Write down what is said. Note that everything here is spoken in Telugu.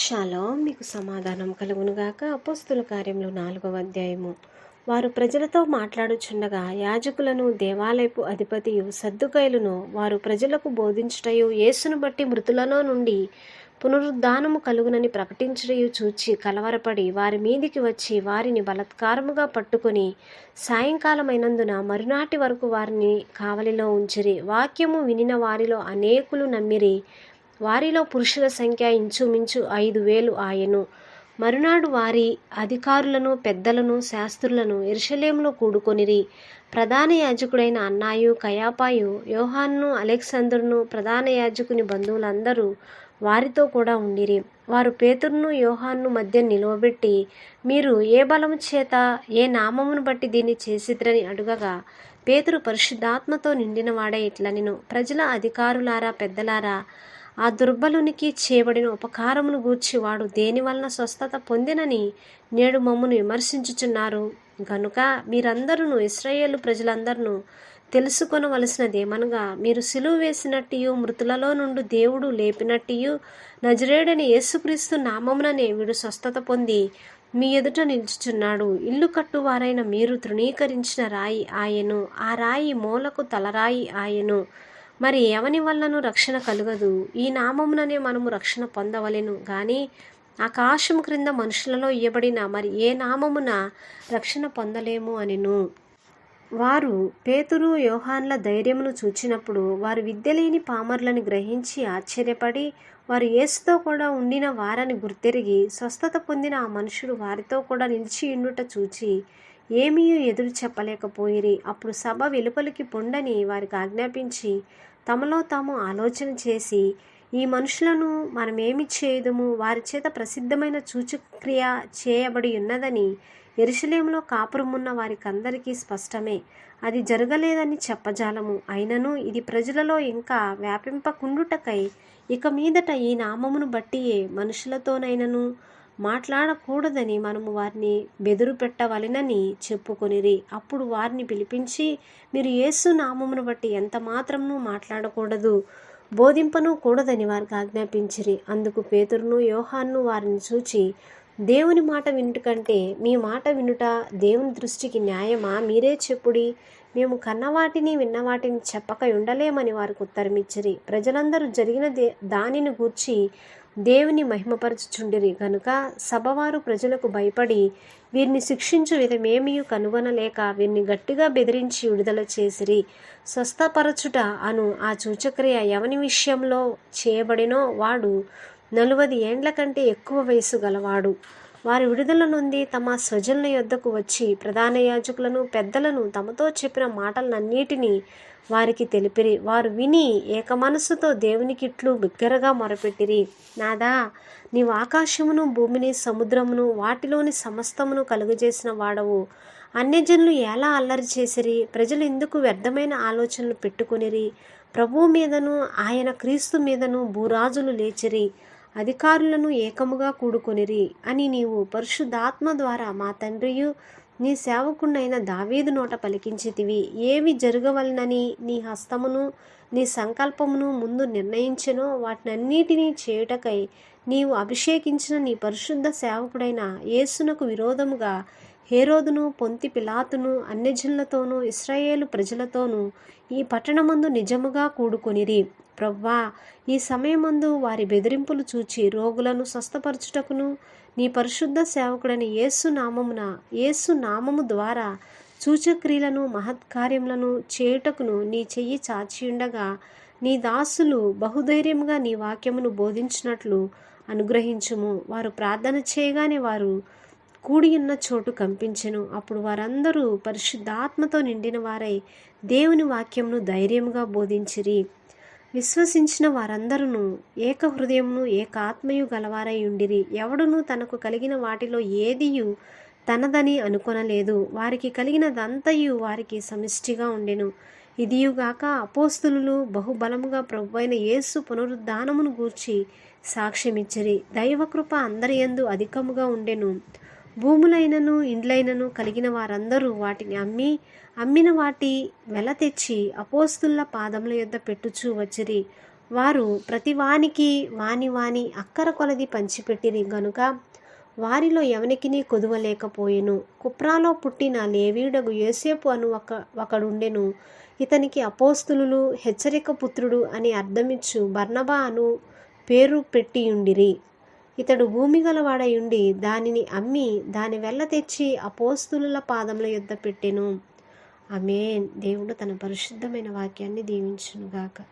షాలోమ్ మీకు సమాధానం కలుగునుగాక. అపోస్తుల కార్యములు 4వ అధ్యాయము. వారు ప్రజలతో మాట్లాడుచుండగా యాజకులను దేవాలయపు అధిపతియు సద్దుకైలును వారు ప్రజలకు బోధించుటయు యేసును బట్టి మృతులలో నుండి పునరుద్ధానము కలుగునని ప్రకటించుటయు చూచి కలవరపడి వారి మీదికి వచ్చి వారిని బలత్కారముగా పట్టుకొని సాయంకాలమైనందున మరునాటి వరకు వారిని కావలిలో ఉంచిరి. వాక్యము వినిన వారిలో అనేకులు నమ్మిరి. వారిలో పురుషుల సంఖ్య ఇంచుమించు 5,000 ఆయెను. మరునాడు వారి అధికారులను పెద్దలను శాస్త్రులను యెరూషలేములో కూడుకొనిరి. ప్రధాన యాజకుడైన అన్నాయు కయాపాయు యోహానును అలెగ్జందరును ప్రధాన యాజకుని బంధువులందరూ వారితో కూడా ఉండిరి. వారు పేతురును యోహానును మధ్య నిలువబెట్టి, మీరు ఏ బలము చేత ఏ నామమును బట్టి దీన్ని చేసిద్రని అడుగగా, పేతురు పరిశుద్ధాత్మతో నిండిన వాడై ఇట్లనెను, ప్రజల అధికారులారా పెద్దలారా, ఆ దుర్బలునికి చేయబడిన ఉపకారమును గూర్చి వాడు దేని వలన స్వస్థత పొందినని నేడు మమ్మను విమర్శించుచున్నారు. గనుక మీరందరూ ఇశ్రాయేలు ప్రజలందరూ తెలుసుకొనవలసినదేమనగా, మీరు సిలువ వేసినట్టియు మృతులలో నుండి దేవుడు లేపినట్టియు నజరేయుడైన యేసుక్రీస్తు నామముననే వీడు స్వస్థత పొంది మీ ఎదుట నిలుచుచున్నాడు. ఇల్లు కట్టువారైన మీరు తృణీకరించిన రాయి ఆయను, ఆ రాయి మూలకు తలరాయి ఆయను. మరి ఎవని వలనను రక్షణ కలుగదు. ఈ నామముననే మనము రక్షణ పొందవలెను గాని ఆకాశము క్రింద మనుషులలో ఇయ్యబడిన మరి ఏ నామమున రక్షణ పొందలేము అనెను. వారు పేతురు యోహాన్ల ధైర్యమును చూచినప్పుడు వారు విద్యలేని పామరులని గ్రహించి ఆశ్చర్యపడి, వారు యేసుతో కూడా ఉండిన వారని గుర్తెరిగి స్వస్థత పొందిన ఆ మనుషుడు వారితో కూడా నిలిచి ఉండుట చూచి ఏమీ ఎదురు చెప్పలేకపోయిరి. అప్పుడు సభ వెలుపలికి పొండని వారికి ఆజ్ఞాపించి తమలో తాము ఆలోచన చేసి, ఈ మనుషులను మనమేమి చేయుదుము? వారి చేత ప్రసిద్ధమైన సూచక్రియ చేయబడి ఉన్నదని యెరూషలేములో కాపురమున్న వారికందరికీ స్పష్టమే. అది జరగలేదని చెప్పజాలము. అయినను ఇది ప్రజలలో ఇంకా వ్యాపింపకుండుటకై ఇక మీదట ఈ నామమును బట్టియే మనుషులతోనైనను మాట్లాడకూడదని మనము వారిని బెదురు పెట్టవలెనని చెప్పుకొనిరి. అప్పుడు వారిని పిలిపించి, మీరు యేసు నామమును బట్టి ఎంత మాత్రమును మాట్లాడకూడదు, బోధింపను కూడదని వారికి ఆజ్ఞాపించిరి. అందుకు పేతురును యోహానును వారిని చూచి, దేవుని మాట వినుట కంటే మీ మాట వినుట దేవుని దృష్టికి న్యాయమా? మీరే చెప్పుడి. మేము కన్నవాటిని విన్నవాటిని చెప్పక ఉండలేమని వారికి ఉత్తరమిచ్చిరి. ప్రజలందరూ జరిగిన దానిని గూర్చి దేవుని మహిమపరచుచుండిరి. కనుక సభవారు ప్రజలకు భయపడి వీరిని శిక్షించు విధమేమీ కనుగొనలేక వీరిని గట్టిగా బెదిరించి విడుదల చేసిరి. స్వస్థపరచుట అను ఆ సూచక్రియ ఎవని విషయంలో చేయబడినో వాడు 40 ఏండ్ల కంటే ఎక్కువ వయసు గలవాడు. వారి విడుదల నుండి తమ స్వజనుల యొద్దకు వచ్చి ప్రధాన యాజకులను పెద్దలను తమతో చెప్పిన మాటలన్నిటినీ వారికి తెలిపిరి. వారు విని ఏక మనస్సుతో దేవునికిట్లు బిగ్గరగా మొరపెట్టిరి, నాదా, నీవు ఆకాశమును భూమిని సముద్రమును వాటిలోని సమస్తమును కలుగజేసిన వాడవు. అన్యజనులు ఎలా అల్లరి చేసిరి? ప్రజలు ఎందుకు వ్యర్థమైన ఆలోచనలు పెట్టుకునిరి? ప్రభువు మీదను ఆయన క్రీస్తు మీదను భూరాజులు లేచిరి, అధికారులను ఏకముగా కూడుకొనిరి అని నీవు పరిశుద్ధాత్మ ద్వారా మా తండ్రియు నీ సేవకుడైన దావీదు నోట పలికించితివి. ఏవి జరగవలనని నీ హస్తమును నీ సంకల్పమును ముందు నిర్ణయించెనో వాటినన్నిటినీ చేయుటకై నీవు అభిషేకించిన నీ పరిశుద్ధ సేవకుడైన యేసునకు విరోధముగా హేరోదును పొంతి పిలాతును అన్యజనులతోనూ ఇశ్రాయేలు ప్రజలతోనూ ఈ పట్టణమందు నిజముగా కూడుకొనిరి. ప్రవ్వా, ఈ సమయమందు వారి బెదిరింపులు చూచి రోగులను స్వస్థపరచుటకును నీ పరిశుద్ధ సేవకుడైన యేసు నామము ద్వారా సూచక్రియలను మహత్కార్యములను చేయుటకును నీ చెయ్యి చాచియుండగా నీ దాసులు బహుధైర్యముగా నీ వాక్యమును బోధించినట్లు అనుగ్రహించుము. వారు ప్రార్థన చేయగానే వారు కూడియున్న చోటు కంపించెను. అప్పుడు వారందరూ పరిశుద్ధాత్మతో నిండిన వారై దేవుని వాక్యమును ధైర్యముగా బోధించిరి. విశ్వసించిన వారందరూ ఏక హృదయమును ఏకాత్మయు గలవారై ఉండిరి. ఎవడునూ తనకు కలిగిన వాటిలో ఏదియు తనదని అనుకొనలేదు. వారికి కలిగినదంతయు వారికి సమిష్టిగా ఉండెను. ఇదియుగాక అపోస్తులు బహుబలముగా ప్రభువైన యేసు పునరుద్ధానమును గూర్చి సాక్ష్యమిచ్చిరి. దైవకృప అందరి యందు అధికముగా ఉండెను. భూములైనను ఇండ్లైనను కలిగిన వారందరూ వాటిని అమ్మిన వాటి వెల తెచ్చి అపోస్తుల పాదముల యొద్ద పెట్టుచూ వచ్చిరి. వారు ప్రతి వానికి వాని అక్కర కొలది పంచిపెట్టిరి గనుక వారిలో ఎవనికిని కొదువలేకపోయెను. కుప్రాలో పుట్టిన లేవీయుడగు యోసేపు అను ఒకడుండెను. ఇతనికి అపోస్తలులు హెచ్చరిక పుత్రుడు అని అర్థమిచ్చు బర్నబా అను పేరు పెట్టియుండిరి. ఇతడు భూమి గలవాడయుండి దానిని అమ్మి దాని వెల్ల తెచ్చి అపోస్తలుల పాదముల యొద్ద పెట్టెను. ఆమేన్. దేవుడు తన పరిశుద్ధమైన వాక్యాన్ని దీవించునుగాక.